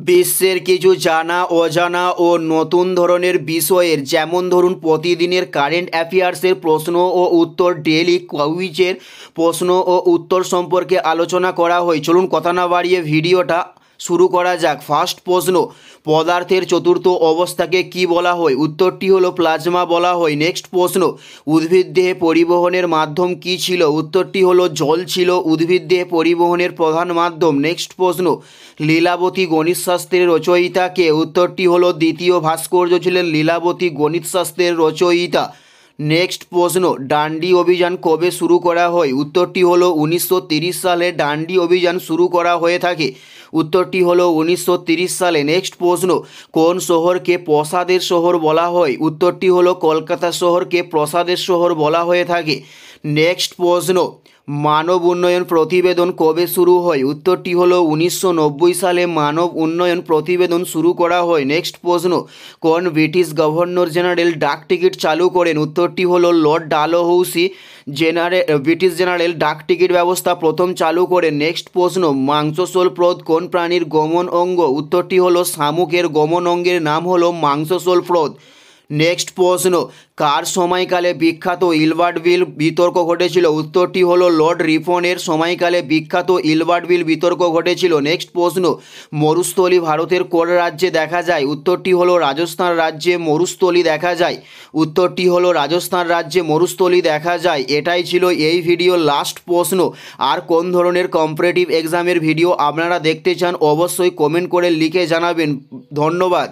বিশ্বের কিছু জানা অজানা ও নতুন ধরনের বিষয়ের যেমন ধরুন প্রতিদিনের কারেন্ট অ্যাফেয়ার্সের প্রশ্ন ও উত্তর, ডেইলি কুইজের প্রশ্ন ও উত্তর সম্পর্কে আলোচনা করা হয়। চলুন কথা না বাড়িয়ে ভিডিওটা শুরু করা যাক। ফার্স্ট প্রশ্ন, পদার্থের চতুর্থ অবস্থাকে কি বলা হয়? উত্তরটি হলো প্লাজমা বলা হয়। নেক্সট প্রশ্ন, উদ্ভিদ দেহে পরিবহনের মাধ্যম কি ছিল? উত্তরটি হলো জল ছিল উদ্ভিদ দেহে পরিবহনের প্রধান মাধ্যম। নেক্সট প্রশ্ন, লীলাবতী গণিতশাস্ত্রের রচয়িতা কে? উত্তরটি হলো দ্বিতীয় ভাস্কর্য ছিলেন লীলাবতী গণিতশাস্ত্রের রচয়িতা। নেক্সট প্রশ্ন, ডান্ডি অভিযান কবে শুরু করা হয়? উত্তরটি হলো 1930 সালে ডান্ডি অভিযান শুরু করা হয়ে থাকে। উত্তরটি হলো 1930 সালে। নেক্সট প্রশ্ন, কোন শহরকে প্রাসাদের শহর বলা হয়? উত্তরটি হলো কলকাতা শহরকে প্রাসাদের শহর বলা হয়ে থাকে। নেক্সট প্রশ্ন, মানব উন্নয়ন প্রতিবেদন কবে শুরু হয়? উত্তরটি হলো 1990 সালে মানব উন্নয়ন প্রতিবেদন শুরু করা হয়। নেক্সট প্রশ্ন, কোন ব্রিটিশ গভর্নর জেনারেল ডাক টিকিট চালু করেন? উত্তরটি হলো লর্ড ডালহৌসি ব্রিটিশ জেনারেল ডাক টিকিট ব্যবস্থা প্রথম চালু করেন। নেক্সট প্রশ্ন, মাংসশোলপ্রদ কোন প্রাণীর গমন অঙ্গ? উত্তরটি হলো শামুকের গমন অঙ্গের নাম হলো মাংসশোলপ্রদ। নেক্সট প্রশ্ন, কার সময়কালে বিখ্যাত ইলবার্ট বিল বিতর্ক ঘটেছিল? উত্তরটি হলো লর্ড রিপনের সময়কালে বিখ্যাত ইলবার্ট বিল বিতর্ক ঘটেছিল। নেক্সট প্রশ্ন, মরুস্থলী ভারতের কোন রাজ্যে দেখা যায়? উত্তরটি হলো রাজস্থান রাজ্যে মরুস্থলী দেখা যায়। উত্তরটি হলো রাজস্থান রাজ্যে মরুস্থলী দেখা যায়। এটাই ছিল এই ভিডিওর লাস্ট প্রশ্ন। আর কোন ধরনের কম্পিটিটিভ এক্সামের ভিডিও আপনারা দেখতে চান অবশ্যই কমেন্ট করে লিখে জানাবেন। ধন্যবাদ।